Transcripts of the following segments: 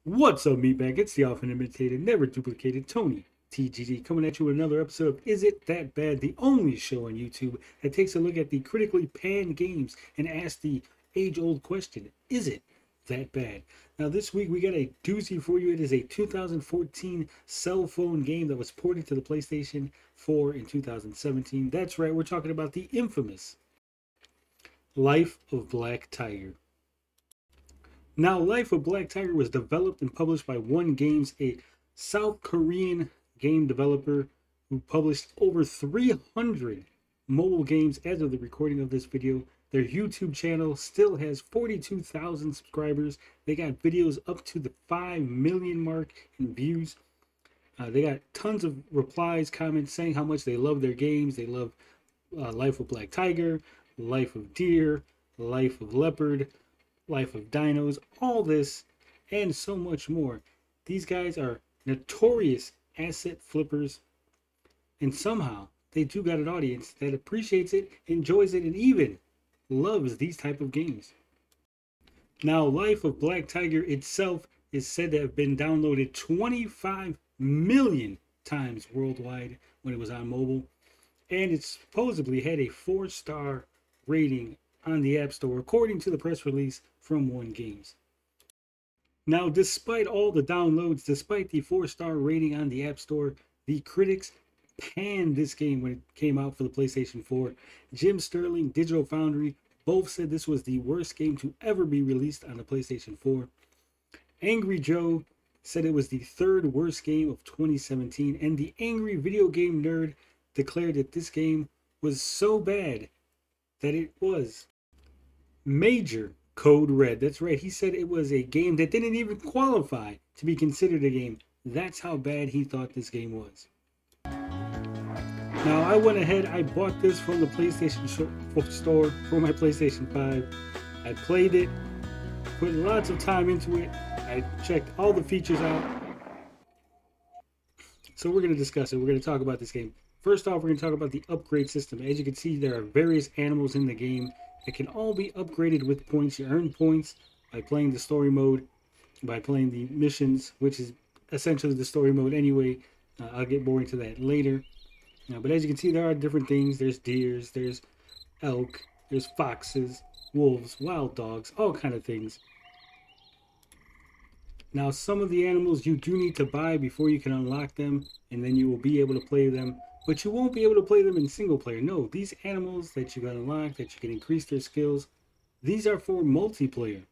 What's up, meatbag? It's the often imitated, never duplicated TonyTGD coming at you with another episode of Is It That Bad? The only show on YouTube that takes a look at the critically panned games and asks the age-old question, is it that bad? Now this week we got a doozy for you. It is a 2014 cell phone game that was ported to the PlayStation 4 in 2017. That's right, we're talking about the infamous Life of Black Tiger. Now, Life of Black Tiger was developed and published by One Games, a South Korean game developer who published over 300 mobile games as of the recording of this video. Their YouTube channel still has 42,000 subscribers. They got videos up to the 5 million mark in views. They got tons of replies, comments saying how much they love their games. They love Life of Black Tiger, Life of Deer, Life of Leopard, Life of Dinos, all this and so much more. These guys are notorious asset flippers, and somehow they do got an audience that appreciates it, enjoys it, and even loves these type of games. Now, Life of Black Tiger itself is said to have been downloaded 25 million times worldwide when it was on mobile, and it supposedly had a 4-star rating on the App Store, according to the press release from One Games. Now, despite all the downloads, despite the 4-star rating on the App Store, the critics panned this game when it came out for the PlayStation 4. Jim Sterling, Digital Foundry, both said this was the worst game to ever be released on the PlayStation 4. Angry Joe said it was the third worst game of 2017, and the Angry Video Game Nerd declared that this game was so bad that it was major code red. That's right, he said it was a game that didn't even qualify to be considered a game. That's how bad he thought this game was. Now, I went ahead, I bought this from the PlayStation store for my PlayStation 5. I played it, put lots of time into it. I checked all the features out. So we're going to discuss it. We're going to talk about this game. First off, we're going to talk about the upgrade system. As you can see, there are various animals in the game that can all be upgraded with points. You earn points by playing the story mode, by playing the missions, which is essentially the story mode anyway. I'll get more into that later. But as you can see, there are different things. There's deers, there's elk, there's foxes, wolves, wild dogs, all kind of things. Now, some of the animals you do need to buy before you can unlock them, and then you will be able to play them. But you won't be able to play them in single player. No, these animals that you can unlock, that you can increase their skills, these are for multiplayer.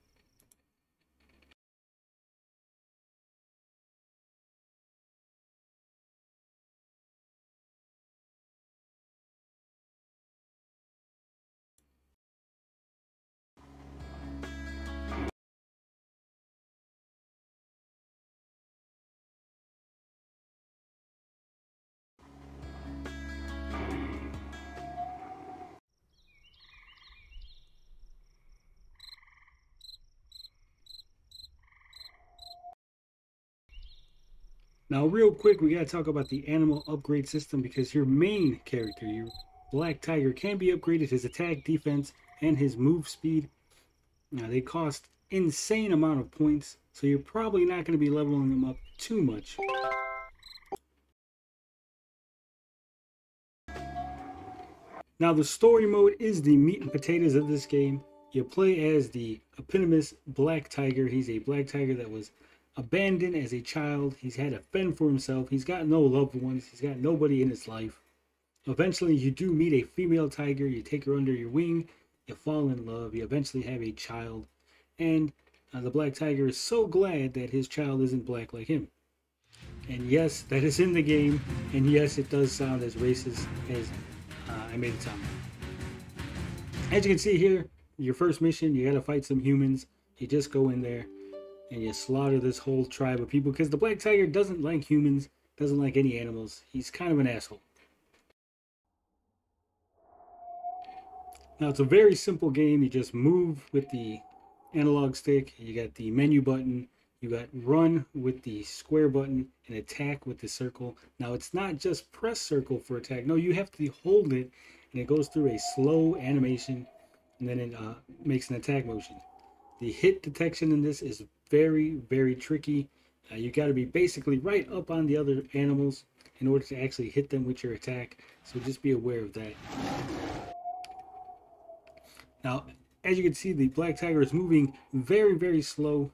Now, real quick, we got to talk about the animal upgrade system, because your main character, your Black Tiger, can be upgraded, his attack, defense, and his move speed. Now, they cost insane amount of points, so you're probably not going to be leveling them up too much. Now, the story mode is the meat and potatoes of this game. You play as the eponymous Black Tiger. He's a Black Tiger that was abandoned as a child. He's had to fend for himself. He's got no loved ones. He's got nobody in his life. Eventually, you do meet a female tiger. You take her under your wing. You fall in love. You eventually have a child. And the Black Tiger is so glad that his child isn't black like him. And yes, that is in the game. And yes, it does sound as racist as I made it sound. As you can see here, your first mission, you gotta fight some humans. You just go in there and you slaughter this whole tribe of people, because the Black Tiger doesn't like humans, doesn't like any animals. He's kind of an asshole. Now, it's a very simple game. You just move with the analog stick. You got the menu button. You got run with the square button and attack with the circle. Now, it's not just press circle for attack. No, you have to hold it, and it goes through a slow animation, and then it makes an attack motion. The hit detection in this is very, very tricky. You got to be basically right up on the other animals in order to actually hit them with your attack. So just be aware of that. Now, as you can see, the black tiger is moving very, very slow,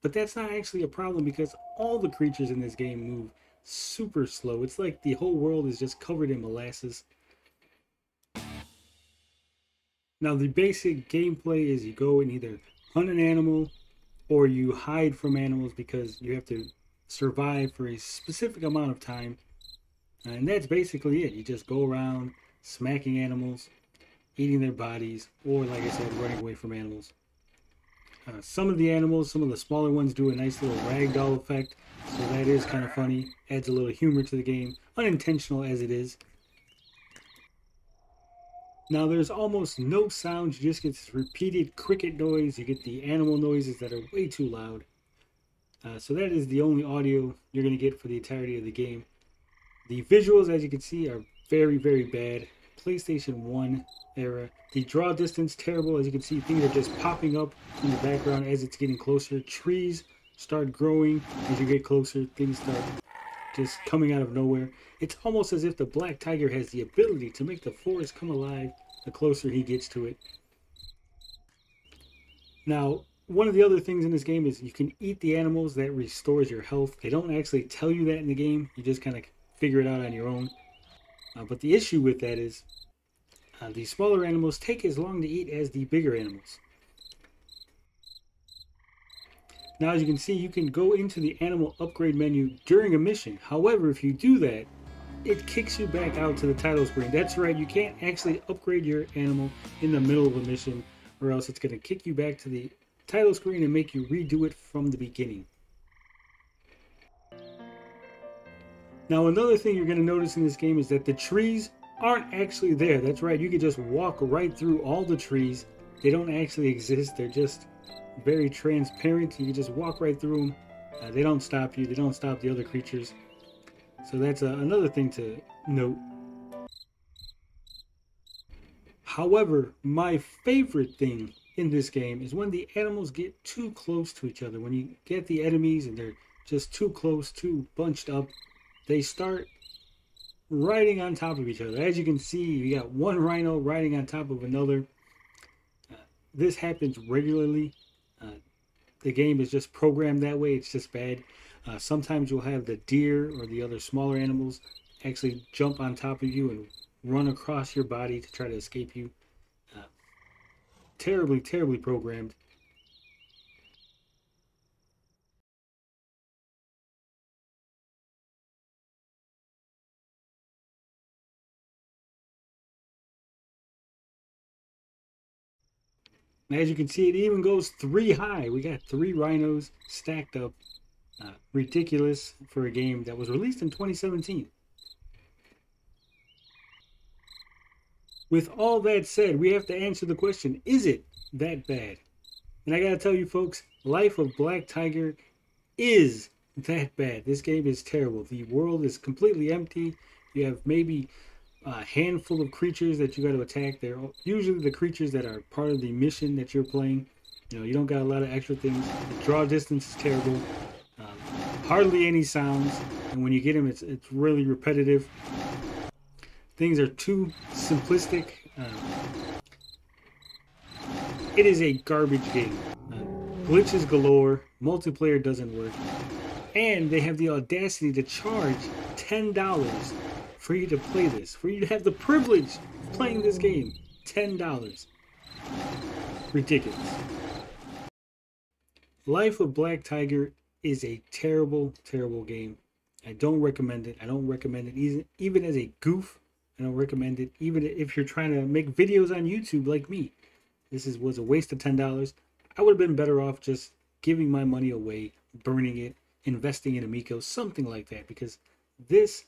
but that's not actually a problem because all the creatures in this game move super slow. It's like the whole world is just covered in molasses. Now, the basic gameplay is you go and either hunt an animal or you hide from animals because you have to survive for a specific amount of time. And that's basically it. You just go around smacking animals, eating their bodies, or like I said, running away from animals. Some of the animals, some of the smaller ones, do a nice little ragdoll effect, so that is kind of funny. Adds a little humor to the game, unintentional as it is. Now there's almost no sound, you just get this repeated cricket noise, you get the animal noises that are way too loud. So that is the only audio you're going to get for the entirety of the game. The visuals, as you can see, are very, very bad. PlayStation 1 era. The draw distance, terrible. As you can see, things are just popping up in the background as it's getting closer. Trees start growing as you get closer. Things start just coming out of nowhere. It's almost as if the black tiger has the ability to make the forest come alive the closer he gets to it. Now, one of the other things in this game is you can eat the animals. That restores your health. They don't actually tell you that in the game. You just kind of figure it out on your own. But the issue with that is the smaller animals take as long to eat as the bigger animals. Now, as you can see, you can go into the animal upgrade menu during a mission. However, if you do that, it kicks you back out to the title screen. That's right, you can't actually upgrade your animal in the middle of a mission, or else it's going to kick you back to the title screen and make you redo it from the beginning. Now, another thing you're going to notice in this game is that the trees aren't actually there. That's right, you can just walk right through all the trees. They don't actually exist. They're just very transparent. You can just walk right through them. They don't stop you. They don't stop the other creatures. So that's another thing to note. However, my favorite thing in this game is when the animals get too close to each other. When you get the enemies and they're just too close, too bunched up, they start riding on top of each other. As you can see, you got one rhino riding on top of another. This happens regularly. The game is just programmed that way. It's just bad. Sometimes you'll have the deer or the other smaller animals actually jump on top of you and run across your body to try to escape you. Terribly, terribly programmed. And as you can see, it even goes 3 high. We got 3 rhinos stacked up. Ridiculous for a game that was released in 2017. With all that said, we have to answer the question, is it that bad? And I gotta tell you folks, Life of Black Tiger is that bad. This game is terrible. The world is completely empty. You have maybe a handful of creatures that you got to attack. They're usually the creatures that are part of the mission that you're playing. You know, you don't got a lot of extra things. The draw distance is terrible. Hardly any sounds, and when you get them, it's really repetitive. Things are too simplistic. It is a garbage game. Glitches galore. Multiplayer doesn't work, and they have the audacity to charge $10 for you to play this, for you to have the privilege of playing this game. $10. Ridiculous. Life of Black Tiger is a terrible, terrible game. I don't recommend it. I don't recommend it even as a goof. I don't recommend it even if you're trying to make videos on YouTube like me. This was a waste of $10. I would have been better off just giving my money away, burning it, investing in Amico, something like that, because this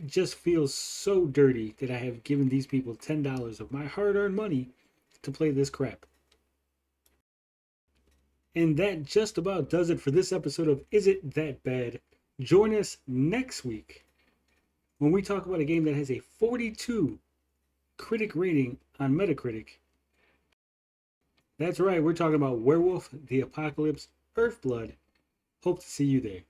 just feels so dirty that I have given these people $10 of my hard-earned money to play this crap. And that just about does it for this episode of Is It That Bad? Join us next week when we talk about a game that has a 42 critic rating on Metacritic. That's right, we're talking about Werewolf the Apocalypse Earthblood. Hope to see you there.